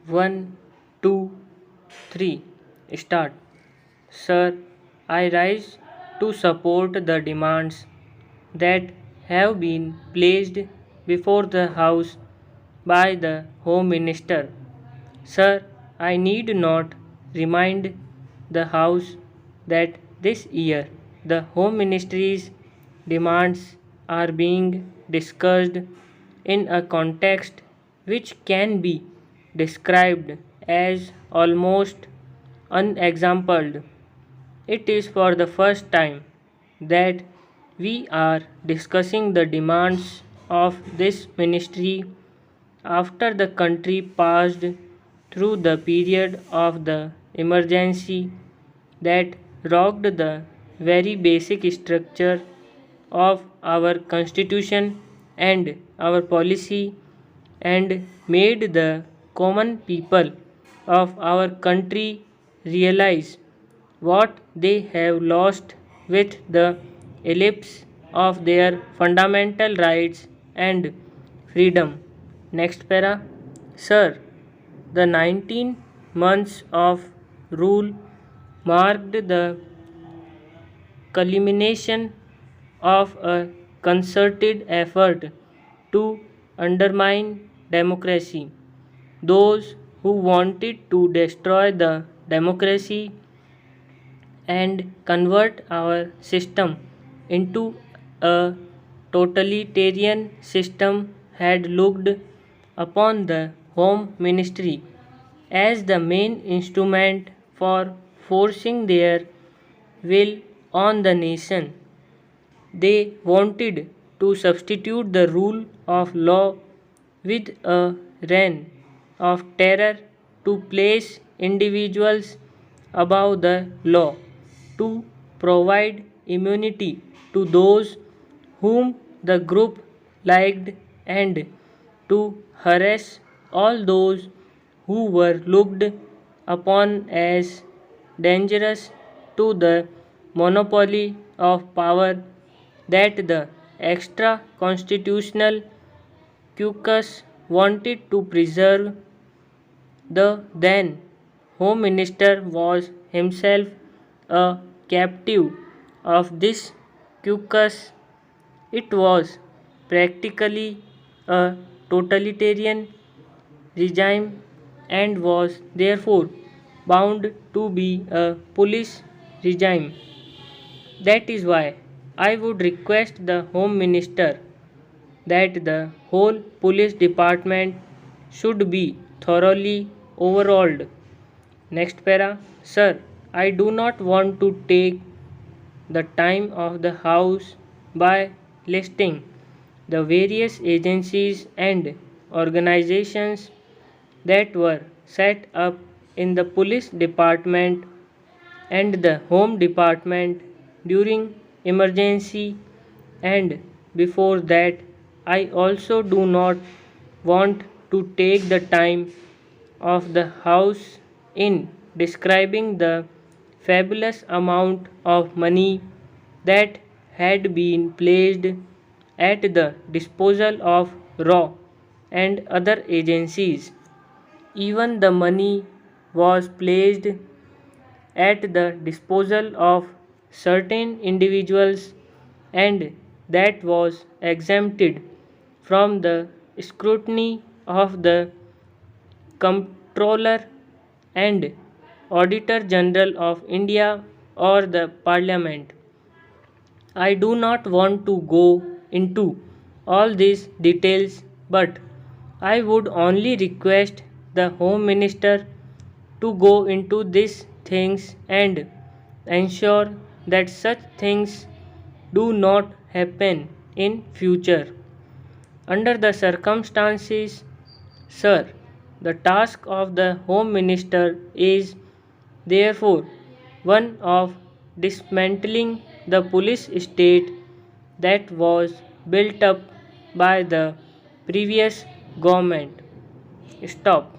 One, two, three. Start. Sir, I rise to support the demands that have been placed before the House by the Home Minister. Sir, I need not remind the House that this year the Home Ministry's demands are being discussed in a context which can be described as almost unexampled. It is for the first time that we are discussing the demands of this ministry after the country passed through the period of the emergency that rocked the very basic structure of our constitution and our policy and made the common people of our country realize what they have lost with the ellipse of their fundamental rights and freedom. Next para. Sir, the 19 months of rule marked the culmination of a concerted effort to undermine democracy. Those who wanted to destroy the democracy and convert our system into a totalitarian system had looked upon the Home Ministry as the main instrument for forcing their will on the nation. They wanted to substitute the rule of law with a reign of terror to place individuals above the law, to provide immunity to those whom the group liked, and to harass all those who were looked upon as dangerous to the monopoly of power that the extra constitutional caucus wanted to preserve. The then Home Minister was himself a captive of this caucus. It was practically a totalitarian regime and was therefore bound to be a police regime. That is why I would request the Home Minister that the whole police department should be thoroughly overhauled. Next para. Sir, I do not want to take the time of the House by listing the various agencies and organizations that were set up in the police department and the home department during emergency and before that. I also do not want to take the time of the House in describing the fabulous amount of money that had been placed at the disposal of RAW and other agencies. Even the money was placed at the disposal of certain individuals and that was exempted from the scrutiny of the Comptroller and Auditor General of India or the Parliament. I do not want to go into all these details, but I would only request the Home Minister to go into these things and ensure that such things do not happen in future. Under the circumstances, sir, the task of the Home Minister is therefore one of dismantling the police state that was built up by the previous government. Stop.